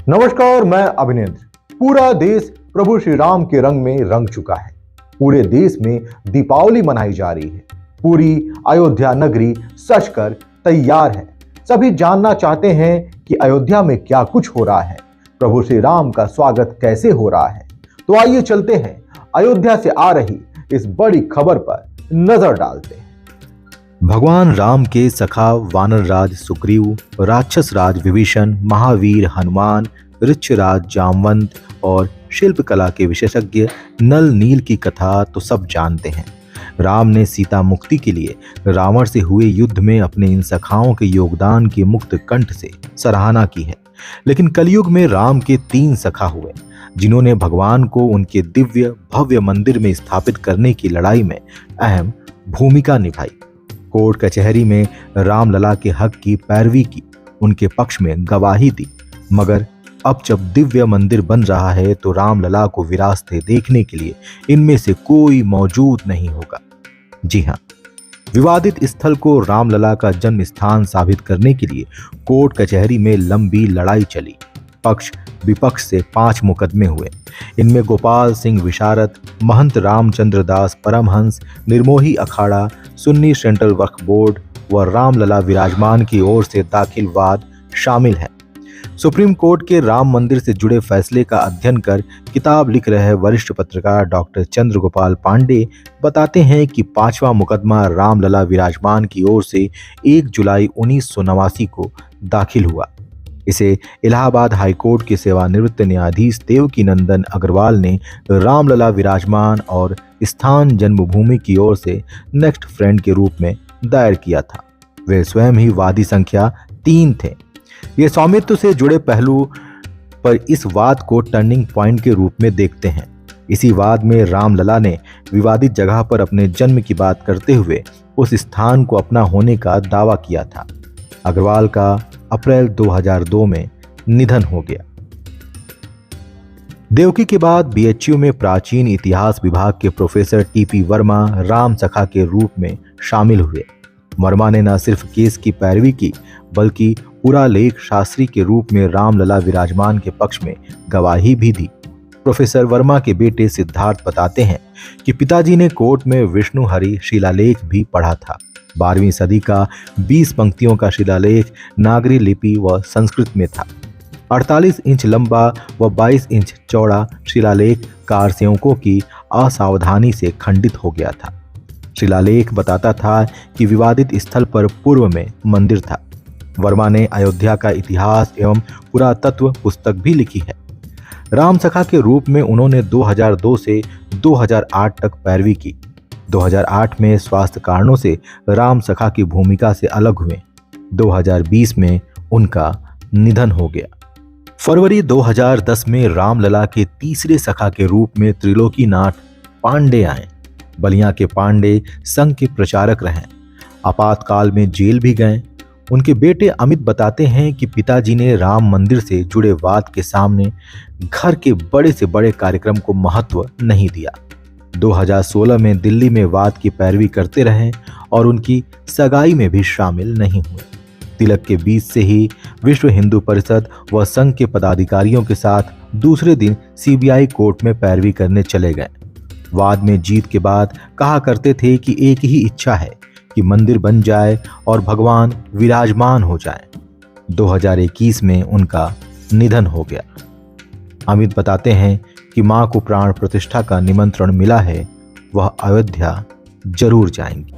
नमस्कार, मैं अभिनेंद्र। पूरा देश प्रभु श्री राम के रंग में रंग चुका है। पूरे देश में दीपावली मनाई जा रही है। पूरी अयोध्या नगरी सजकर तैयार है। सभी जानना चाहते हैं कि अयोध्या में क्या कुछ हो रहा है, प्रभु श्री राम का स्वागत कैसे हो रहा है। तो आइए चलते हैं, अयोध्या से आ रही इस बड़ी खबर पर नजर डालते हैं। भगवान राम के सखा वानर राज सुग्रीव, राक्षस राज विभीषण, महावीर हनुमान, ऋक्षराज जामवंत और शिल्पकला के विशेषज्ञ नल नील की कथा तो सब जानते हैं। राम ने सीता मुक्ति के लिए रावण से हुए युद्ध में अपने इन सखाओं के योगदान की मुक्त कंठ से सराहना की है। लेकिन कलयुग में राम के 3 सखा हुए, जिन्होंने भगवान को उनके दिव्य भव्य मंदिर में स्थापित करने की लड़ाई में अहम भूमिका निभाई। कोर्ट कचहरी में रामलला के हक की पैरवी की, उनके पक्ष में गवाही दी। मगर अब जब दिव्य मंदिर बन रहा है तो रामलला को विरासतें देखने के लिए इनमें से कोई मौजूद नहीं होगा। जी हाँ, विवादित स्थल को रामलला का जन्म स्थान साबित करने के लिए कोर्ट कचहरी में लंबी लड़ाई चली। पक्ष विपक्ष से 5 मुकदमे हुए। इनमें गोपाल सिंह विशारद, महंत रामचंद्र दास परमहंस, निर्मोही अखाड़ा, सुन्नी सेंट्रल वक्फ बोर्ड व रामलला विराजमान की ओर से दाखिल वाद शामिल हैं। सुप्रीम कोर्ट के राम मंदिर से जुड़े फैसले का अध्ययन कर किताब लिख रहे वरिष्ठ पत्रकार डॉक्टर चंद्रगोपाल पांडे बताते हैं कि 5वां मुकदमा रामलला विराजमान की ओर से 1 जुलाई 1989 को दाखिल हुआ। इसे इलाहाबाद हाईकोर्ट के सेवानिवृत्त न्यायाधीश देवकी नंदन अग्रवाल ने रामलला विराजमान और स्थान जन्मभूमि की ओर से नेक्स्ट फ्रेंड के रूप में दायर किया था। वे स्वयं ही वादी संख्या 3 थे। ये स्वामित्व से जुड़े पहलू पर इस वाद को टर्निंग पॉइंट के रूप में देखते हैं। इसी वाद में रामलला ने विवादित जगह पर अपने जन्म की बात करते हुए उस स्थान को अपना होने का दावा किया था। अग्रवाल का अप्रैल 2002 में निधन हो गया। देवकी के बाद बीएचयू में प्राचीन इतिहास विभाग के प्रोफेसर टीपी वर्मा राम सखा के रूप में शामिल हुए। वर्मा ने न सिर्फ केस की पैरवी की, बल्कि पुरालेख शास्त्री के रूप में रामलला विराजमान के पक्ष में गवाही भी दी। प्रोफेसर वर्मा के बेटे सिद्धार्थ बताते हैं कि पिताजी ने कोर्ट में विष्णु हरि शिलालेख भी पढ़ा था। 12वीं सदी का 20 पंक्तियों का शिलालेख नागरी लिपि व संस्कृत में था। 48 इंच लंबा व 22 इंच चौड़ा शिलालेख कारसेवकों की असावधानी से खंडित हो गया था। शिलालेख बताता था कि विवादित स्थल पर पूर्व में मंदिर था। वर्मा ने अयोध्या का इतिहास एवं पुरातत्व पुस्तक भी लिखी है। राम सखा के रूप में उन्होंने 2002 से 2008 तक पैरवी की। 2008 में स्वास्थ्य कारणों से राम सखा की भूमिका से अलग हुए। 2020 में उनका निधन हो गया। फरवरी 2010 में रामलला के तीसरे सखा के रूप में त्रिलोकीनाथ पांडे आए। बलिया के पांडे संघ के प्रचारक रहे। आपातकाल में जेल भी गए। उनके बेटे अमित बताते हैं कि पिताजी ने राम मंदिर से जुड़े वाद के सामने घर के बड़े से बड़े कार्यक्रम को महत्व नहीं दिया। 2016 में दिल्ली में वाद की पैरवी करते रहे और उनकी सगाई में भी शामिल नहीं हुए। तिलक के बीच से ही विश्व हिंदू परिषद व संघ के पदाधिकारियों के साथ दूसरे दिन सीबीआई कोर्ट में पैरवी करने चले गए। वाद में जीत के बाद कहा करते थे कि एक ही इच्छा है कि मंदिर बन जाए और भगवान विराजमान हो जाए। 2021 में उनका निधन हो गया। अमित बताते हैं कि मां को प्राण प्रतिष्ठा का निमंत्रण मिला है, वह अयोध्या जरूर जाएंगी।